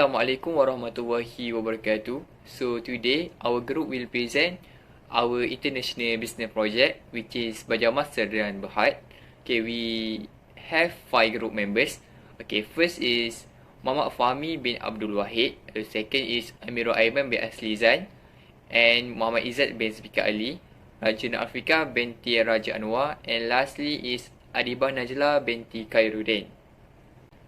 Assalamualaikum warahmatullahi wabarakatuh. So today our group will present our international business project, which is Belajar Master dan Berhad. Okay, we have 5 group members. Okay, first is Muhammad Fahmi bin Abdul Wahid. The second is Amirul Aiman bin Aslizan, and Muhammad Izzat bin Zafika Ali, Raja Afrika binti Raja Anwar, and lastly is Adibah Najla binti Khairuddin.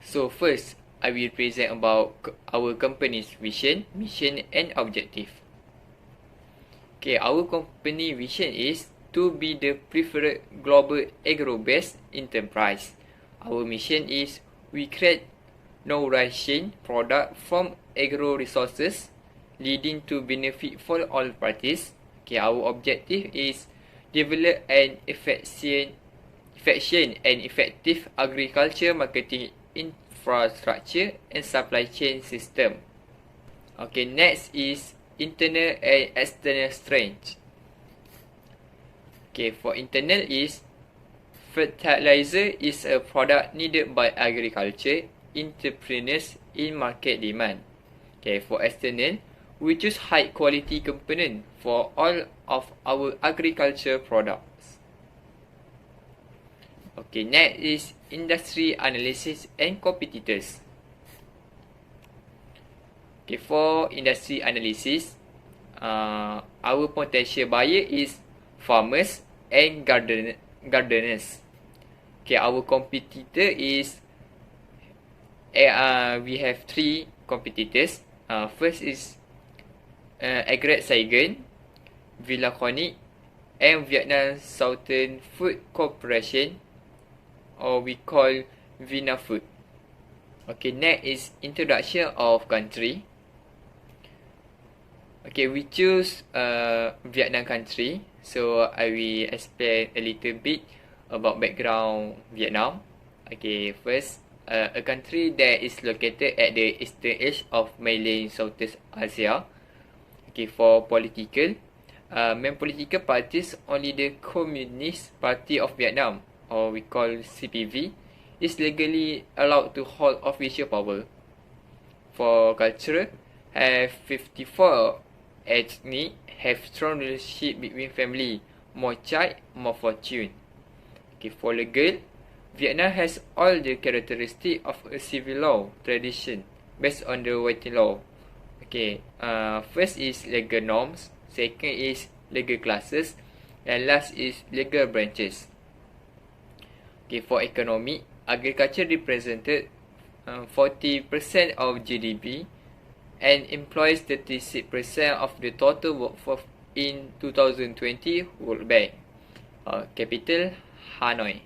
So first, I will present about our company's vision, mission and objective. Okay, our company vision is to be the preferred global agro-based enterprise. Our mission is we create nourishing product from agro resources leading to benefit for all parties. Okay, our objective is develop an efficient and effective agriculture marketing infrastructure and supply chain system. Okay, next is internal and external strength. Okay, for internal is fertilizer is a product needed by agriculture entrepreneurs in market demand. Okay, for external, we choose high quality component for all of our agriculture products. Okay, next is industry analysis and competitors. Okay, for industry analysis, our potential buyer is farmers and gardeners. Okay, our competitor is we have 3 competitors. First is Agret Saigon, Villaconic, and Vietnam Southern Food Corporation, or we call Vinafood. Okay, next is introduction of country. Okay, we choose Vietnam country. So I will explain a little bit about background Vietnam. Okay, first, a country that is located at the eastern edge of mainland Southeast Asia. Okay, for political, main political parties, only the Communist Party of Vietnam, or we call CPV, is legally allowed to hold official power. For culture, have 54 ethnic, have strong relationship between family, more child, more fortune. Okay, for legal, Vietnam has all the characteristics of a civil law tradition based on the writing law. Okay, first is legal norms, second is legal classes, and last is legal branches. Okay, for economy, agriculture represented 40% of GDP and employs 36% of the total workforce in 2020 World Bank. Capital, Hanoi.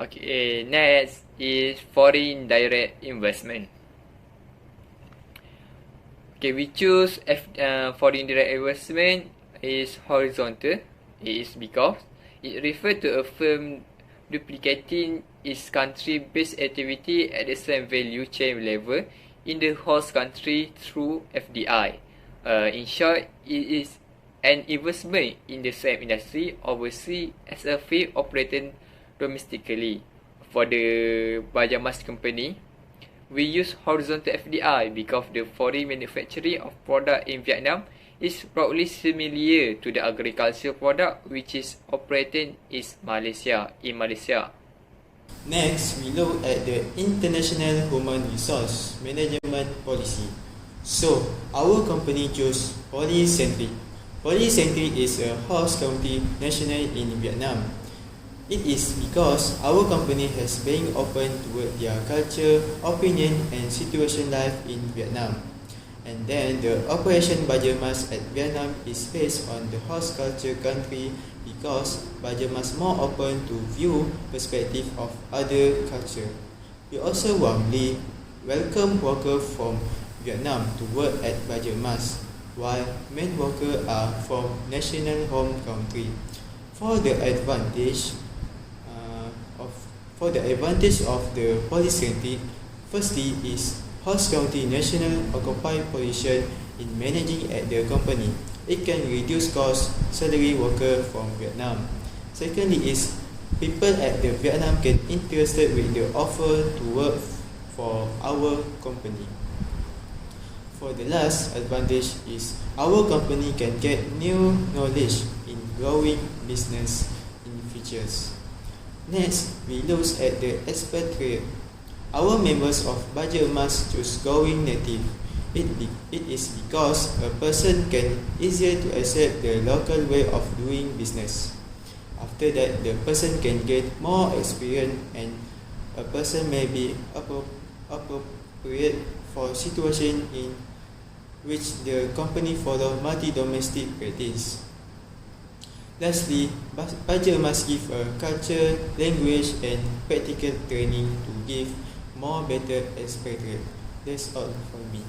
Okay, next is foreign direct investment. Okay, we choose foreign direct investment is horizontal. It is because it refers to a firm duplicating its country-based activity at the same value chain level in the host country through FDI. In short, it is an investment in the same industry overseas as a firm operating domestically. For the Belajar Master company, we use horizontal FDI because the foreign manufacturing of product in Vietnam is broadly similar to the agricultural product which is operating in Malaysia. Next, we look at the International Human Resource Management Policy. So, our company chose Polycentric. Polycentric is a host country national in Vietnam. It is because our company has been open toward their culture, opinion and situation life in Vietnam. And then the operation Belajar Mas at Vietnam is based on the host culture country because Belajar Mas more open to view perspective of other culture. We also warmly welcome workers from Vietnam to work at Belajar Mas, while main workers are from national home country. For the advantage of the Polycentric, firstly is host country national occupy position in managing at the company. It can reduce cost salary worker from Vietnam. Secondly is people at the Vietnam get interested with the offer to work for our company. For the last advantage is our company can get new knowledge in growing business in futures. Next, we look at the expatriate. Our members of budget must choose going native. It is because a person can easier to accept the local way of doing business. After that, the person can get more experience and a person may be appropriate for situation in which the company follow multi-domestic practice. Lastly, budget must give a culture, language and practical training to give more better expatriate. That's all from me.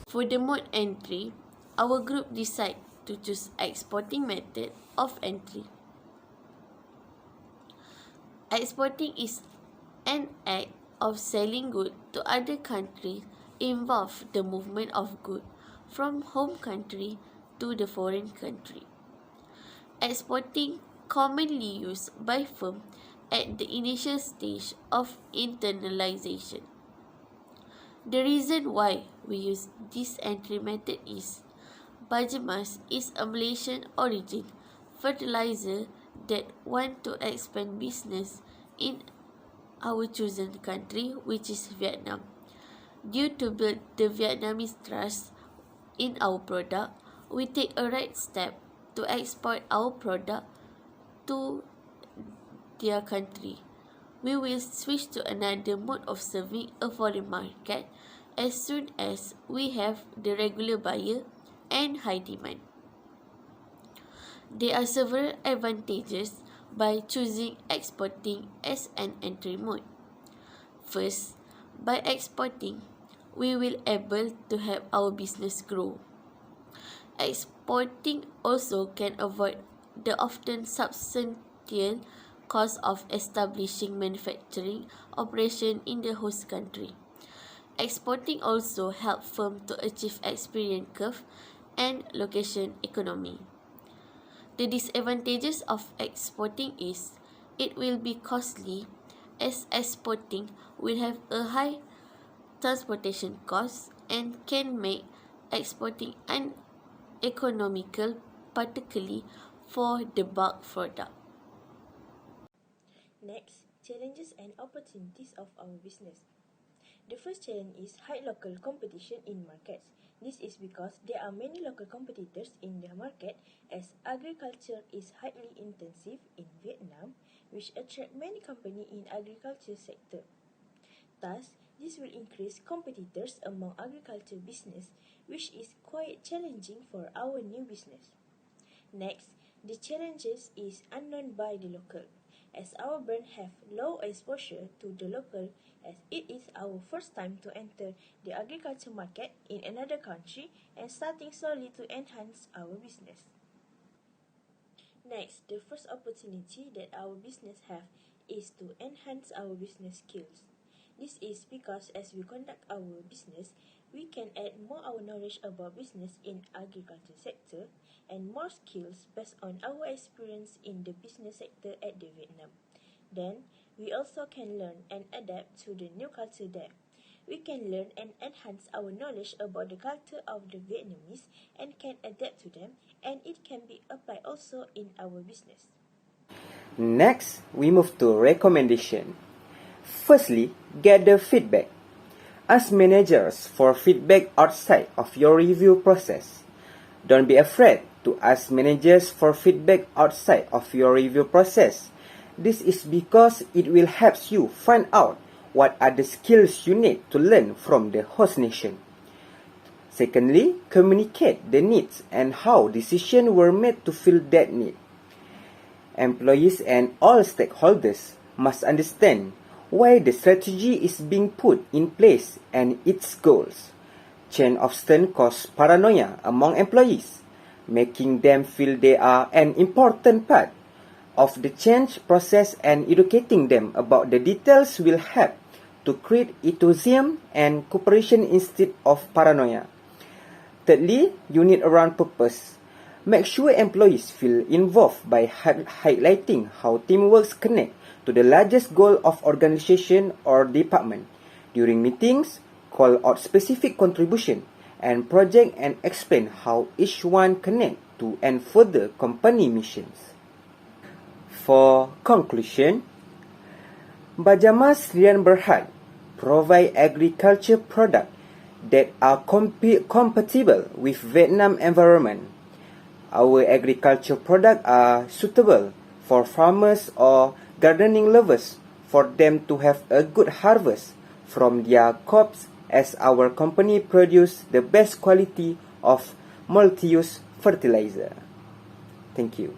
For the mode entry, our group decide to choose exporting method of entry. Exporting is an act of selling goods to other countries involve the movement of goods from home country to the foreign country. Exporting commonly used by firms at the initial stage of internalization. The reason why we use this entry method is Bajamas is a Malaysian origin fertilizer that want to expand business in our chosen country, which is Vietnam. Due to build the Vietnamese trust in our product, we take a right step to export our product to their country. We will switch to another mode of serving a foreign market as soon as we have the regular buyer and high demand. There are several advantages by choosing exporting as an entry mode. First, by exporting, we will able to help our business grow. Exporting also can avoid the often substantial cost of establishing manufacturing operation in the host country. Exporting also help firms to achieve experience curve and location economy. The disadvantages of exporting is it will be costly as exporting will have a high transportation cost and can make exporting uneconomical, particularly for the bulk product. Next, challenges and opportunities of our business. The first challenge is high local competition in markets. This is because there are many local competitors in the market as agriculture is highly intensive in Vietnam, which attract many companies in agriculture sector. Thus, this will increase competitors among agriculture business, which is quite challenging for our new business. Next, the challenges is unknown by the local, as our brand have low exposure to the local as it is our first time to enter the agriculture market in another country and starting slowly to enhance our business. Next, the first opportunity that our business have is to enhance our business skills. This is because as we conduct our business, we can add more our knowledge about business in agriculture sector and more skills based on our experience in the business sector at the Vietnam. Then, we also can learn and adapt to the new culture there. We can learn and enhance our knowledge about the culture of the Vietnamese and can adapt to them, and it can be applied also in our business. Next, we move to recommendation. Firstly, gather feedback. Ask managers for feedback outside of your review process. Don't be afraid to ask managers for feedback outside of your review process. This is because it will help you find out what are the skills you need to learn from the host nation. Secondly, communicate the needs and how decisions were made to fill that need. Employees and all stakeholders must understand why the strategy is being put in place and its goals. Change often causes paranoia among employees, making them feel they are an important part of the change process, and educating them about the details will help to create enthusiasm and cooperation instead of paranoia. Thirdly, unit around purpose. Make sure employees feel involved by highlighting how teamwork connects to the largest goal of organization or department. During meetings, call out specific contribution and project and explain how each one connect to and further company missions. For conclusion, Bajamas Rian Berhad provide agriculture products that are compatible with Vietnam environment. Our agriculture products are suitable for farmers or gardening lovers for them to have a good harvest from their crops, as our company produce the best quality of multi-use fertilizer. Thank you.